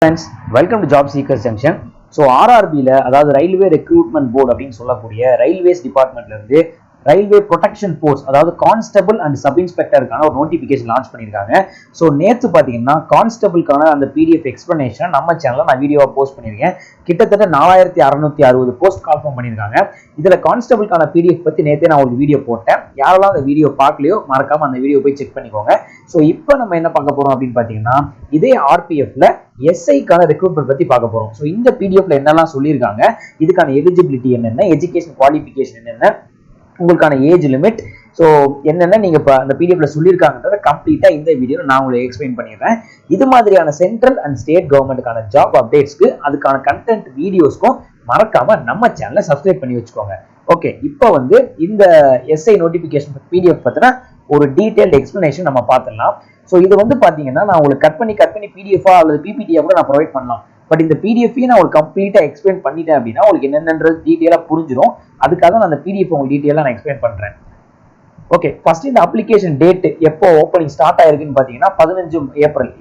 Friends, welcome to Job Seekers Junction. So RRB அதாவது railway recruitment board அப்படின்னு சொல்லக்கூடிய railways டிபார்ட்மெண்ட்ல இருந்து ரயில்வே ப்ரொடெக்ஷன் ஃபோர்ஸ் அதாவது கான்ஸ்டபிள் அண்ட் சப் இன்ஸ்பெக்டருக்கான ஒரு நோட்டிஃபிகேஷன் லான்ச் பண்ணியிருக்காங்க. ஸோ நேற்று பார்த்தீங்கன்னா கான்ஸ்டபிள்கான அந்த பிடிஎஃப் எக்ஸ்பிளனேஷன் நம்ம சேனலில் நான் வீடியோவை போஸ்ட் பண்ணியிருக்கேன். கிட்டத்தட்ட 4660 போஸ்ட் கால்ஃபார்ம் பண்ணியிருக்காங்க. இதில் கான்ஸ்டபிள்கான பிடிஎஃப் பற்றி நேற்றே நான் ஒரு வீடியோ போட்டேன். யாரெல்லாம் அந்த வீடியோ பார்க்கலையோ மறக்காம அந்த வீடியோ போய் செக் பண்ணிக்கோங்க. ஸோ இப்போ நம்ம என்ன பார்க்க போறோம் அப்படின்னு பார்த்தீங்கன்னா இதே ஆர்பிஎஃப்ல எஸ்ஐக்கான ரெக்ரூட்மெண்ட் பத்தி பார்க்க போறோம். ஸோ இந்த பிடிஎஃப்ல என்னெல்லாம் சொல்லியிருக்காங்க, இதுக்கான எலிஜிபிலிட்டி என்னென்ன, எஜுகேஷன் குவாலிஃபிகேஷன் என்னென்ன, உங்களுக்கான ஏஜ் லிமிட், ஸோ என்னென்ன நீங்க இப்போ அந்த பிடிஎஃப்ல சொல்லியிருக்காங்கன்றத கம்ப்ளீட்டா இந்த வீடியோவில் நான் உங்களுக்கு எக்ஸ்பிளைன் பண்ணிடுறேன். இது மாதிரியான சென்ட்ரல் அண்ட் ஸ்டேட் கவர்மெண்ட்டுக்கான ஜாப் அப்டேட்ஸ்க்கு அதுக்கான கண்டென்ட் வீடியோஸ்க்கும் மறக்காம நம்ம சேனலை சப்ஸ்கிரைப் பண்ணி வச்சுக்கோங்க. ஓகே, இப்போ இந்த எஸ்ஐ நோட்டிபிகேஷன் பிடிஎஃப் பத்தின ஒரு டீடைல்டு எக்ஸ்பிளனேஷன் நம்ம பார்த்துடலாம். ஸோ இது பார்த்தீங்கன்னா நான் உங்களுக்கு கட் பண்ணி பிடிஎஃபா அல்லது பிபிடியா கூட நான் ப்ரொவைட் பண்ணலாம். பட் இந்த பிடிஎஃபையும் நான் உங்களுக்கு கம்ப்ளீட்டா எக்ஸ்பிளைன் பண்ணிட்டேன் அப்படின்னா உங்களுக்கு என்னென்னன்றது டீடைலா புரிஞ்சிடும். அதுக்காக நான் அந்த பிடிஎஃப் உங்களுக்கு டீடைலா நான் எக்ஸ்பிளைன் பண்றேன். ஓகே, ஃபர்ஸ்ட் இந்த அப்ளிகேஷன் டேட் எப்போ ஓப்பனிங் ஸ்டார்ட் ஆயிருக்குன்னு பாத்தீங்கன்னா 15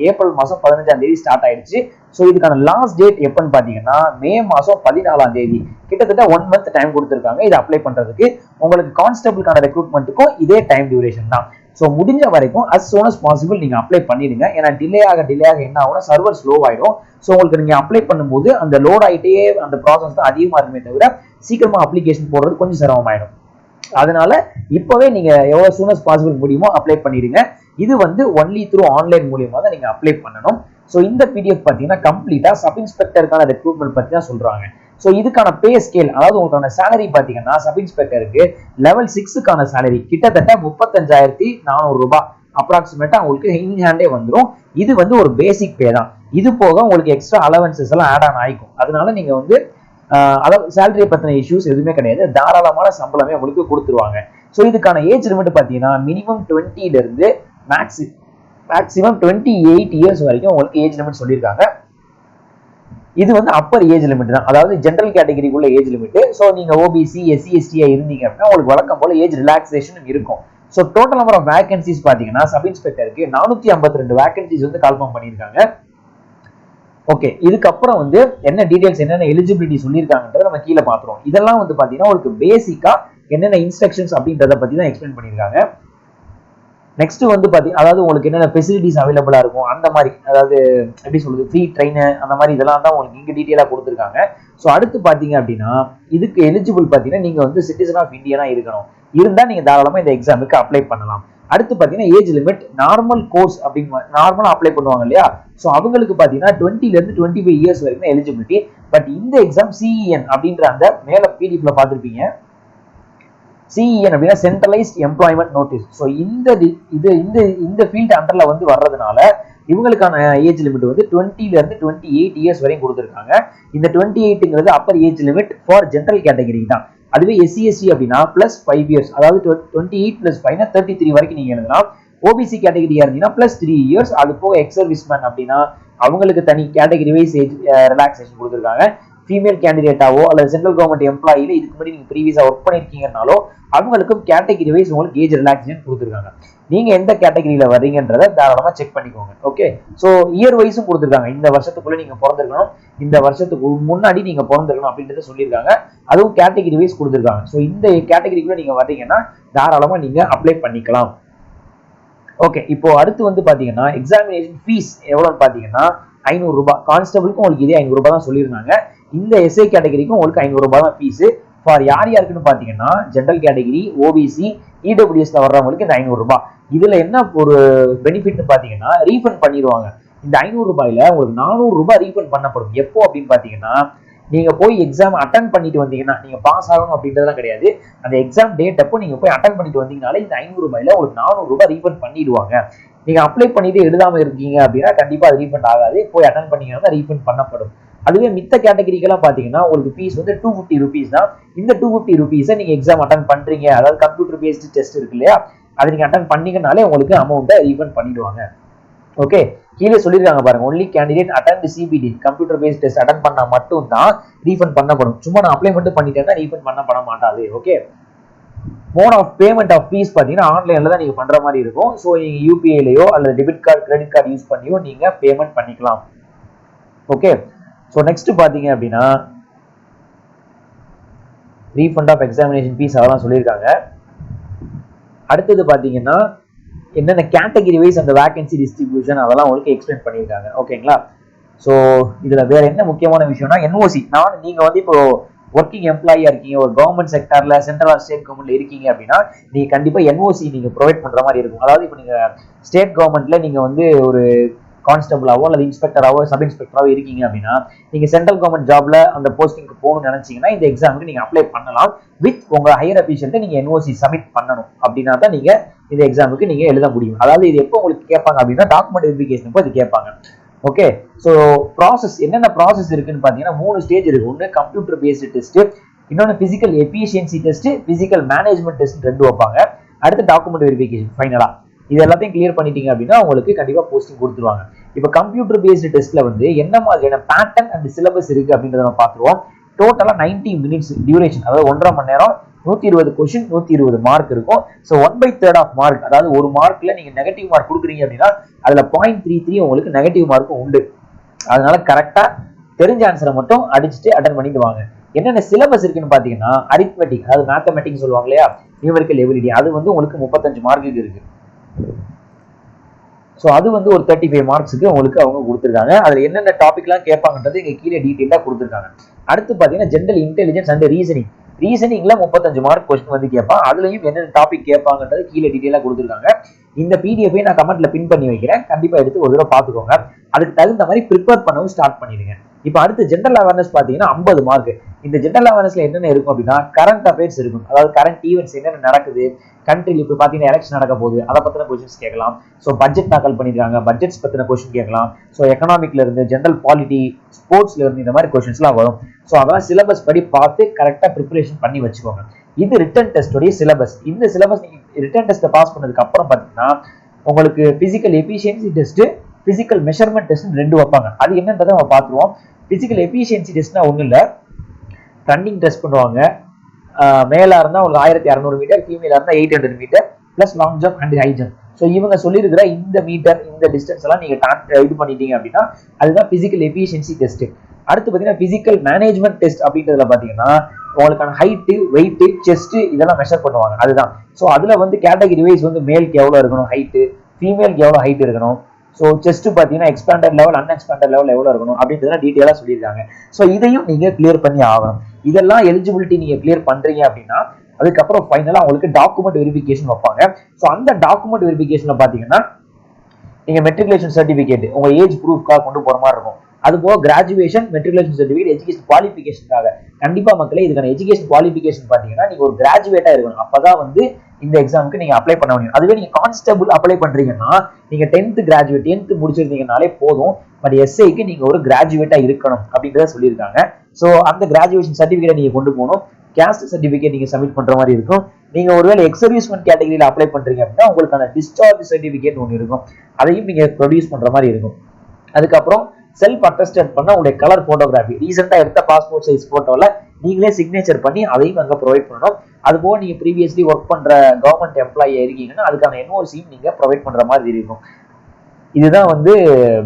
ஏப்ரல் மாசம் 15ஆம் தேதி ஸ்டார்ட் ஆயிடுச்சு. ஸோ இதுக்கான லாஸ்ட் டேட் எப்பன்னு பாத்தீங்கன்னா மே மாசம் 14ஆம் தேதி. கிட்டத்தட்ட 1 மந்த் டைம் கொடுத்துருக்காங்க இது அப்ளை பண்றதுக்கு. உங்களுக்கு கான்ஸ்டபிள்கான ரெக்ரூட்மெண்ட்டுக்கும் இதே டைம் டியூரேஷன் தான். ஸோ முடிஞ்ச வரைக்கும் as soon as possible நீங்க அப்ளை பண்ணிடுங்க. ஏன்னா டிலே ஆக என்ன ஆகும்னா சர்வர் ஸ்லோ ஆயிடும். ஸோ உங்களுக்கு நீங்க அப்ளை பண்ணும்போது அந்த லோட் ஆயிட்டே அந்த ப்ராசஸ் தான் அதிகமா இருக்குமே தவிர சீக்கிரமா அப்ளிகேஷன் போடுறது கொஞ்சம் சிரமமாயிடும். அதனால இப்பவே நீங்க எவ்வளவு சூன் அஸ் பாசிபிள் முடியுமோ அப்ளை பண்ணிடுங்க. இது ஒன்லி த்ரூ ஆன்லைன் மூலியமா தான் நீங்க அப்ளை பண்ணணும். ஸோ இந்த பிடிஎஃப் பார்த்தீங்கன்னா கம்ப்ளீட்டா சப் இன்ஸ்பெக்டருக்கான ரெக்ரூட்மெண்ட் பத்தி தான் சொல்றாங்க. ஸோ இதுக்கான பே ஸ்கேல் அதாவது உங்களுக்கான சேலரி பார்த்தீங்கன்னா சப் இன்ஸ்பெக்டருக்கு லெவல் 6க்கான சேலரி கிட்டத்தட்ட 35,400 ரூபாய் அப்ராக்சிமேட்டா உங்களுக்கு இன் ஹேண்டே வந்துடும். இது ஒரு பேசிக் பே தான். இது போக உங்களுக்கு எக்ஸ்ட்ரா அலவன்சஸ் எல்லாம் ஆட் ஆன் ஆயிக்கும். அதனால நீங்க அதாவது சேலரியை பத்தின இஷ்யூஸ் எதுவுமே கிடையாது. தாராளமான சம்பளமே உங்களுக்கு கொடுத்துருவாங்க. ஸோ இதுக்கான ஏஜ் லிமிட் பார்த்தீங்கன்னா மினிமம் 20ல இருந்து மேக்ஸிமம் 28 இயர்ஸ் வரைக்கும் உங்களுக்கு ஏஜ் லிமிட் சொல்லியிருக்காங்க. இது அப்பர் ஏஜ் லிமிட் தான், அதாவது ஜென்ரல் கேட்டகரிக்குள்ள ஏஜ் லிமிட். ஸோ நீங்க ஓபிசி எஸ்சி எஸ்டியா இருந்தீங்க அப்படின்னா உங்களுக்கு வழக்கம் போல ஏஜ் ரிலாக்ஸேஷன் இருக்கும். So total number of vacancies பாத்தீங்கன்னா சப் இன்ஸ்பெக்டருக்கு 452 வேகன்சிஸ் கால்ஃபார்ம் பண்ணியிருக்காங்க. ஓகே, இதுக்கப்புறம் என்ன டீடைல்ஸ் என்னென்ன எலிஜிபிலிட்டி சொல்லியிருக்காங்கன்றத நம்ம கீழே பார்த்துருவோம். இதெல்லாம் பாத்தீங்கன்னா உங்களுக்கு பேசிக்கா என்னென்ன இன்ஸ்ட்ரக்ஷன்ஸ் அப்படின்றத பத்தி தான் எக்ஸ்பிளைன் பண்ணியிருக்காங்க. நெக்ஸ்ட் பாத்தீங்கன்னா அதாவது உங்களுக்கு என்னென்ன ஃபெசிலிட்டிஸ் அவைலபிளா இருக்கும் அந்த மாதிரி, அதாவது எப்படி சொல்றது, ஃப்ரீ ட்ரெயின் அந்த மாதிரி இதெல்லாம் தான் உங்களுக்கு இங்க டீடைலா கொடுத்துருக்காங்க. ஸோ அடுத்து பாத்தீங்க அப்படின்னா இதுக்கு எலிஜிபிள் பாத்தீங்கன்னா நீங்க சிட்டிசன் ஆஃப் இந்தியனா இருக்கணும். இருந்தா நீங்க தாராளமா இந்த எக்ஸாமுக்கு அப்ளை பண்ணலாம். அடுத்து பாத்தீங்கன்னா ஏஜ் லிமிட் நார்மல் கோர்ஸ் அப்படின்னு நார்மலா அப்ளை பண்ணுவாங்க இல்லையா, ஸோ அவங்களுக்கு பாத்தீங்கன்னா 20ல இருந்து 25 இயர்ஸ் வரைக்கும் எலிஜிபிலிட்டி. பட் இந்த எக்ஸாம் சிஇஎன் அப்படின்ற அந்த மேல பிடிஎஃப்ல பார்த்திருப்பீங்க. சிஇஎன் அப்படின்னா சென்ட்ரலைஸ்ட் எம்ப்ளாய்மெண்ட் நோட்டீஸ். ஸோ இந்த ஃபீல்ட் அண்டர்ல வர்றதுனால இவங்களுக்கான ஏஜ் லிமிட் 20ல இருந்து 28 இயர்ஸ் வரையும் கொடுத்துருக்காங்க. இந்த 28ங்கிறது upper age limit for general category தான். அதுவே எஸ்சி எஸ்டி அப்படின்னா +5 இயர்ஸ், அதாவது 28 + 5 33 வரைக்கும் நீங்க எழுதலாம். ஓபிசி கேட்டகரியா இருந்தீங்கன்னா +3 இயர்ஸ். அது போக எக்ஸ் சர்வீஸ்மேன் அப்படின்னா அவங்களுக்கு தனி கேட்டகரி வைஸ் ஏஜ் ரிலாக்ஸேஷன் கொடுத்துருக்காங்க. ஃபீமேல் கேண்டிடேட்டாவோ அல்லது சென்ட்ரல் கவர்மெண்ட் எம்ப்ளாயில இதுக்கு முன்னாடி நீங்க ப்ரீவியஸா ஒர்க் பண்ணிருக்கீங்கன்னாலோ அவங்களுக்கும் கேட்டகரி வைஸ் உங்களுக்கு ஏஜ் ரிலாக்ஸேஷன் கொடுத்துருக்காங்க. நீங்க எந்த கேட்டகரியில வர்றீங்கன்றத தாராளமா செக் பண்ணிக்கோங்க. ஓகே, ஸோ இயர் வைஸும் கொடுத்துருக்காங்க. இந்த வருஷத்துக்குள்ள நீங்க பிறந்திருக்கணும், இந்த வருஷத்துக்கு முன்னாடி நீங்க பிறந்திருக்கணும் அப்படின்றத சொல்லியிருக்காங்க. அதுவும் கேட்டகரி வைஸ் கொடுத்துருக்காங்க. ஸோ இந்த கேட்டகரிக்குள்ள நீங்க வர்றீங்கன்னா தாராளமா நீங்க அப்ளை பண்ணிக்கலாம். ஓகே, இப்போ அடுத்து பாத்தீங்கன்னா எக்ஸாமினேஷன் ஃபீஸ் எவ்வளவுன்னு பாத்தீங்கன்னா 500 ரூபாய். கான்ஸ்டபிளுக்கும் உங்களுக்கு இதே 500 ரூபாய் தான் சொல்லியிருந்தாங்க. இந்த எஸ்ஐ கேட்டகரிக்கும் உங்களுக்கு 500 ரூபாய் தான் ஃபீஸ். ஃபார் யாருக்குன்னு பாத்தீங்கன்னா ஜென்ரல் கேட்டகரி, ஓபிசி, இடபிள்யூஎஸ்ல வர்றவங்களுக்கு இந்த 500 ரூபாய். இதுல என்ன ஒரு பெனிஃபிட்னு பாத்தீங்கன்னா ரீஃபண்ட் பண்ணிடுவாங்க. இந்த 500 ரூபாயில உங்களுக்கு 400 ரூபாய் ரீஃபண்ட் பண்ணப்படும். எப்போ அப்படின்னு பாத்தீங்கன்னா நீங்க போய் எக்ஸாம் அட்டன் பண்ணிட்டு வந்தீங்கன்னா, நீங்க பாஸ் ஆகணும் அப்படின்றதுலாம் கிடையாது. அந்த எக்ஸாம் டேட் அப்போ நீங்க போய் அட்டன் பண்ணிட்டு வந்தீங்கனாலே இந்த 500 ரூபாயில உங்களுக்கு 400 ரூபாய் ரீஃபண்ட் பண்ணிடுவாங்க. நீங்க அப்ளை பண்ணிட்டு எழுதாம இருக்கீங்க அப்படின்னா கண்டிப்பா அது ரீஃபண்ட் ஆகாது. போய் அட்டன் பண்ணீங்கன்னா ரீஃபண்ட் பண்ணப்படும். அதுவே மித்த கேட்டகரிக்கெல்லாம் பாத்தீங்கன்னா உங்களுக்கு ஃபீஸ் 250 ருபீஸ் தான். இந்த 250 ருபீஸை நீங்க எக்ஸாம் அட்டன் பண்றீங்க, அதாவது கம்ப்யூட்டர் பேஸ்டு டெஸ்ட் இருக்கு இல்லையா, அதை நீங்க அட்டன் பண்ணீங்கனாலே உங்களுக்கு அமௌண்ட்டை ரீஃபண்ட் பண்ணிடுவாங்க. ஓகே, கீழே சொல்லியிருக்காங்க பாருங்க, only candidate attend CBT computer based test attend பண்ணா மட்டும் தான் ரீஃபண்ட் பண்ணப்படும். சும்மா நான் அப்ளை மட்டும் பண்ணிட்டேன்னா ரீஃபண்ட் பண்ண மாட்டாது. Okay, mode of payment of fees பாத்தீங்கன்னா ஆன்லைன்ல தான் நீங்க பண்ற மாதிரி இருக்கும். ஸோ நீங்க யூபிஐலயோ அல்லது debit card, credit card use பண்ணியோ நீங்க பேமெண்ட் பண்ணிக்கலாம். ஓகே. ஸோ நெக்ஸ்ட் பார்த்தீங்க அப்படின்னா ரீஃபண்ட் ஆஃப் எக்ஸாமினேஷன் ஃபீஸ் அதெல்லாம் சொல்லியிருக்காங்க. அடுத்தது பார்த்தீங்கன்னா என்னென்ன கேட்டகரி வைஸ் அந்த வேகன்சி டிஸ்ட்ரிபியூஷன் அதெல்லாம் உங்களுக்கு எக்ஸ்பிளைன் பண்ணியிருக்காங்க. ஓகேங்களா. ஸோ இதில் வேற என்ன முக்கியமான விஷயம்னா என்ஓசி. நீங்கள் வந்து இப்போ ஒர்க்கிங் எம்ப்ளாயியா இருக்கீங்க, ஒரு கவர்மெண்ட் செக்டர்ல சென்ட்ரல் ஆர் ஸ்டேட் கவர்மெண்ட்ல இருக்கீங்க அப்படின்னா நீங்க கண்டிப்பா என்ஓசி நீங்க ப்ரொவைட் பண்ற மாதிரி இருக்கும். அதாவது இப்போ நீங்க ஸ்டேட் கவர்மெண்ட்ல நீங்க வந்து ஒரு கான்ஸ்டபிளாவோ அல்லது இன்ஸ்பெக்டராவோ சப் இன்ஸ்பெக்டராவோ இருக்கீங்க அப்படின்னா நீங்க சென்ட்ரல் கவர்மெண்ட் ஜாப்ல அந்த போஸ்டிங்க்கு போகணும்னு நினைச்சீங்கன்னா இந்த எக்ஸாமுக்கு நீங்க அப்ளை பண்ணலாம். வித் உங்க ஹையர் அபிஷியல்ட்ட நீங்க என்ஓசி சப்மிட் பண்ணணும். அப்படின்னா தான் நீங்க இந்த எக்ஸாமுக்கு நீங்க எழுத முடியும். அதாவது இது எப்போ உங்களுக்கு கேட்பாங்க அப்படின்னா டாக்குமெண்ட் வெரிஃபிகேஷன் இது கேட்பாங்க. ஓகே. ஸோ ப்ராசஸ் என்னென்ன ப்ராசஸ் இருக்குன்னு பார்த்தீங்கன்னா 3 ஸ்டேஜ் இருக்கு. ஒன்று கம்ப்யூட்டர் பேஸ்டு டெஸ்ட், இன்னொன்று physical efficiency test, physical management test 2 வைப்பாங்க. அடுத்து டாக்குமெண்ட் வெரிஃபிகேஷன் ஃபைனலா. இது எல்லாத்தையும் கிளியர் பண்ணிட்டீங்க அப்படின்னா உங்களுக்கு கண்டிப்பா போஸ்டிங் கொடுத்துருவாங்க. இப்போ கம்ப்யூட்டர் பேஸ்டு டெஸ்ட்ல வந்து என்ன மாதிரியான பேட்டர்ன் அண்ட் சிலபஸ் இருக்கு அப்படின்றத நம்ம பார்த்துருவோம். டோட்டலா 90 மினிட்ஸ் டியூரேஷன், அதாவது 1.5 மணி நேரம், 120 கொஸ்டின், 120 மார்க் இருக்கும். ஸோ 1/3 ஆஃப் மார்க், அதாவது ஒரு மார்க்ல நீங்க நெகட்டிவ் மார்க் கொடுக்குறீங்க அப்படின்னா அதுல 0.33 உங்களுக்கு நெகட்டிவ் மார்க்கும் உண்டு. அதனால கரெக்டா தெரிஞ்ச ஆன்சரை மட்டும் அடிச்சுட்டு அட்டன் பண்ணிட்டு வாங்க. என்னென்ன சிலபஸ் இருக்குன்னு பாத்தீங்கன்னா அரித்மெட்டிக், அதாவது மேத்தமெட்டிக்ஸ் சொல்லுவாங்க இல்லையா, நியூமெரிக்கல் எபிலிட்டி, அது வந்து உங்களுக்கு 35 மார்க்குக்கு இருக்கு. ஸோ அது வந்து ஒரு 35 மார்க்ஸுக்கு உங்களுக்கு அவங்க கொடுத்துருக்காங்க. அதுல என்னென்ன டாபிக்லாம் கேட்பாங்கன்றது இங்க கீழே டீட்டெயிலா கொடுத்துருக்காங்க. அடுத்து பாத்தீங்கன்னா ஜெனரல் இன்டெலிஜென்ஸ் அண்ட் ரீசனிங். ரீசனிங்ல 35 மார்க் கொஸ்டின் வந்து கேட்பான். அதுலயும் என்னென்ன டாபிக் கேட்பாங்கன்றது கீழே டீட்டெயிலா கொடுத்துருக்காங்க. இந்த பிடிஎஃப் நான் கமெண்ட்ல பின் பண்ணி வைக்கிறேன், கண்டிப்பா எடுத்து ஒரு தடவை பாத்துக்கோங்க. அதுக்கு தகுந்த மாதிரி ப்ரிப்பேர் பண்ணவும் ஸ்டார்ட் பண்ணிடுங்க. இப்போ அடுத்து ஜெனரல் அவேர்னஸ் பாத்தீங்கன்னா 50 மார்க். இந்த ஜெனரல் அவேர்னஸ்ல என்னென்ன இருக்கும் அப்படின்னா கரண்ட் அஃபேர்ஸ் இருக்கும். அதாவது கரண்ட் ஈவெண்ட்ஸ் என்னென்ன நடக்குது கண்ட்ரியில். இப்போ பாத்தீங்கன்னா எலெக்ஷன் நடக்க போகுது, அதை பத்தின கொஸ்டின்ஸ் கேட்கலாம். ஸோ பட்ஜெட் தாக்கல் பண்ணிருக்காங்க, பட்ஜெட்ஸ் பத்தின கொஸ்டின் கேட்கலாம். ஸோ எக்கனாமிக்ல இருந்து, ஜெனரல் பாலிட்டி, ஸ்போர்ட்ஸ்ல இருந்து இந்த மாதிரி கொஸ்டின்ஸ்லாம் வரும். ஸோ அதெல்லாம் சிலபஸ் படி பார்த்து கரெக்டா ப்ரிப்பரேஷன் பண்ணி வச்சுக்கோங்க. இது ரிட்டன் டெஸ்டோடைய சிலபஸ். இந்த சிலபஸ் நீங்க ரிட்டன் டெஸ்ட்டை பாஸ் பண்ணதுக்கு அப்புறம் பாத்தீங்கன்னா உங்களுக்கு physical efficiency test, physical measurement test 2 வைப்பாங்க. அது என்னன்றதை நம்ம பார்த்துருவோம். பிசிக்கல் எஃபிஷியன்சி டெஸ்ட்னா ஒன்றும் இல்லை, ரன்னிங் டெஸ்ட் பண்ணுவாங்க. மேலா இருந்தால் உங்களுக்கு 1600 மீட்டர், ஃபீமேலா இருந்தால் 800 meter, plus long jump and high jump. So இவங்க சொல்லியிருக்கிற இந்த மீட்டர் இந்த டிஸ்டன்ஸ் எல்லாம் நீங்க இது பண்ணிட்டீங்க அப்படின்னா அதுதான் பிசிக்கல் எஃபிஷியன்சி டெஸ்ட். அடுத்து பார்த்தீங்கன்னா பிசிக்கல் மேனேஜ்மெண்ட் டெஸ்ட் அப்படின்றதுல பார்த்தீங்கன்னா உங்களுக்கான ஹைட்டு, வெயிட், செஸ்ட் இதெல்லாம் மெஷர் பண்ணுவாங்க. அதுதான். ஸோ அதுல வந்து கேட்டகரி வைஸ் வந்து மேலுக்கு எவ்வளவு இருக்கணும் ஹைட்டு, ஃபீமேலுக்கு எவ்வளவு ஹைட் இருக்கணும், ஸோ செஸ்ட் பார்த்தீங்கன்னா எக்ஸ்பேண்டட் லெவல், அன்எக்ஸ்பேண்டட் லெவல் எவ்வளவு இருக்கணும் அப்படின்றதெல்லாம் டீட்டெயிலாக சொல்லியிருக்காங்க. ஸோ இதையும் நீங்க கிளியர் பண்ணி ஆகணும். இதெல்லாம் எலிஜிபிலிட்டி நீங்க கிளியர் பண்றீங்க அப்படின்னா அதுக்கப்புறம் ஃபைனலா உங்களுக்கு டாக்குமெண்ட் வெரிஃபிகேஷன் வைப்பாங்க. ஸோ அந்த டாக்குமெண்ட் வெரிஃபிகேஷன்ல பாத்தீங்கன்னா நீங்க மெட்ரிகுலேஷன் சர்டிபிகேட் உங்க ஏஜ் ப்ரூஃப்காக கொண்டு போற மாதிரி இருக்கும். அது போக கிராஜுவேஷன், மெட்ரிகுலேஷன் சர்டிபிகேட், எஜுகேஷன் குவாலிஃபிகேஷனுக்காக. கண்டிப்பா மக்களே இதுக்கான எஜுகேஷன் குவாலிஃபிகேஷன் பாத்தீங்கன்னா நீங்க ஒரு கிராஜுவேட்டா இருக்கணும். அப்பதான் வந்து இந்த எக்ஸாமுக்கு நீங்க அப்ளை பண்ண முடியும். அதுவே நீங்க கான்ஸ்டபிள் அப்ளை பண்றீங்கன்னா நீங்க 10th கிராஜுவேட், 10th முடிச்சிருந்தீங்கனாலே போதும். பட் எஸ்ஐக்கு நீங்க ஒரு கிராஜுவேட்டா இருக்கணும் அப்படின்றத சொல்லியிருக்காங்க. ஸோ அந்த கிராஜுவேஷன் சர்டிபிகேட் நீங்க கொண்டு போகணும். கேஸ்ட் சர்டிபிகேட் நீங்க சப்மிட் பண்ற மாதிரி இருக்கும். நீங்க ஒருவேளை எக்ஸ் சர்வீஸ்மென் கேட்டகரியில அப்ளை பண்றீங்க அப்படின்னா உங்களுக்கான டிஸ்சார்ஜ் சர்டிபிகேட் ஒன்று இருக்கும், அதையும் நீங்க ப்ரொடியூஸ் பண்ற மாதிரி இருக்கும். அதுக்கப்புறம் செல்ஃப் அட்டஸ்டட் பண்ண உங்களுடைய கலர் போட்டோகிராஃபி, ரீசெண்டா எடுத்த பாஸ்போர்ட் சைஸ் போட்டோல நீங்களே சிக்னேச்சர் பண்ணி அதையும் அங்க ப்ரொவைட் பண்ணணும். அது போக நீங்க ப்ரீவியஸ்லி ஒர்க் பண்ற கவர்மெண்ட் எம்ப்ளாயியா இருக்கீங்கன்னா அதுக்கான என்ஓசியும் நீங்க ப்ரொவைட் பண்ற மாதிரி இருக்கும். இதுதான் வந்து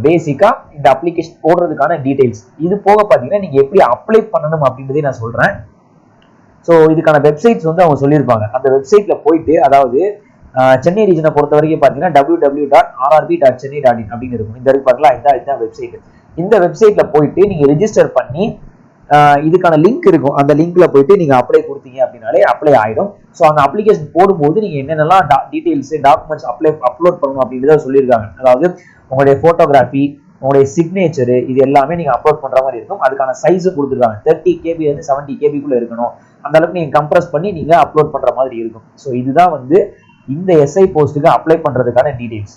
பேசிக்கா இந்த அப்ளிகேஷன் போடுறதுக்கான டீடைல்ஸ். இது போக பாத்தீங்கன்னா நீங்க எப்படி அப்ளை பண்ணணும் அப்படின்றதே நான் சொல்றேன். ஸோ இதுக்கான வெப்சைட்ஸ் வந்து அவங்க சொல்லியிருப்பாங்க. அந்த வெப்சைட்ல போயிட்டு, அதாவது சென்னை ரீஜனை பொறுத்த வரைக்கும் பார்த்தீங்கன்னா www.rrb.chennai.in அப்படின்னு இருக்கும். இந்த இருக்கு பாருங்களா, இதுதான் வெப்சைட். இந்த வெப்சைட்ல போயிட்டு நீங்க ரெஜிஸ்டர் பண்ணி இதுக்கான லிங்க் இருக்கும். அந்த லிங்க்ல போயிட்டு நீங்க அப்ளை கொடுத்தீங்க அப்படின்னாலே அப்ளை ஆயிடும். ஸோ அந்த அப்ளிகேஷன் போடும்போது நீங்க என்னென்னலாம் டீடைல்ஸ் டாக்குமெண்ட்ஸ் அப்லோட் பண்ணணும் அப்படின்றத சொல்லியிருக்காங்க. அதாவது உங்களுடைய போட்டோகிராஃபி, உங்களுடைய சிக்னேச்சர், இது எல்லாமே நீங்க அப்லோட் பண்ற மாதிரி இருக்கும். அதுக்கான சைஸும் கொடுத்துருக்காங்க. 30 KB வந்து 70 KB இருக்கணும். அந்த அளவுக்கு நீங்க கம்ப்ரஸ் பண்ணி நீங்க அப்லோட் பண்ற மாதிரி இருக்கும். ஸோ இதுதான் வந்து இந்த எஸ்ஐ போஸ்ட்டுக்கு அப்ளை பண்றதுக்கான டீடைல்ஸ்.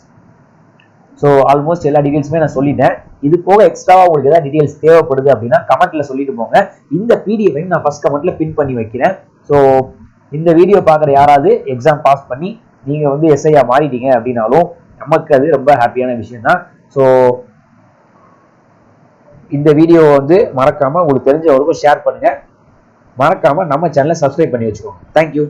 ஸோ ஆல்மோஸ்ட் எல்லா டீடைல்ஸுமே நான் சொல்லிட்டேன். இது போக எக்ஸ்ட்ராவா உங்களுக்கு ஏதாவது டீடைல்ஸ் தேவைப்படுது அப்படின்னா கமெண்ட்ல சொல்லிட்டு போங்க. இந்த பிடிஎஃப் நான் ஃபர்ஸ்ட் கமெண்ட்ல பின் பண்ணி வைக்கிறேன். ஸோ இந்த வீடியோ பார்க்குற யாராவது எக்ஸாம் பாஸ் பண்ணி நீங்க வந்து எஸ்ஐயா மாறிட்டீங்க அப்படின்னாலும் நமக்கு அது ரொம்ப ஹாப்பியான விஷயம் தான். ஸோ இந்த வீடியோ வந்து மறக்காம உங்களுக்கு தெரிஞ்சவருக்கும் ஷேர் பண்ணுங்க. மறக்காம நம்ம சேனலை சப்ஸ்கிரைப் பண்ணி வச்சுக்கோங்க. தேங்க்யூ.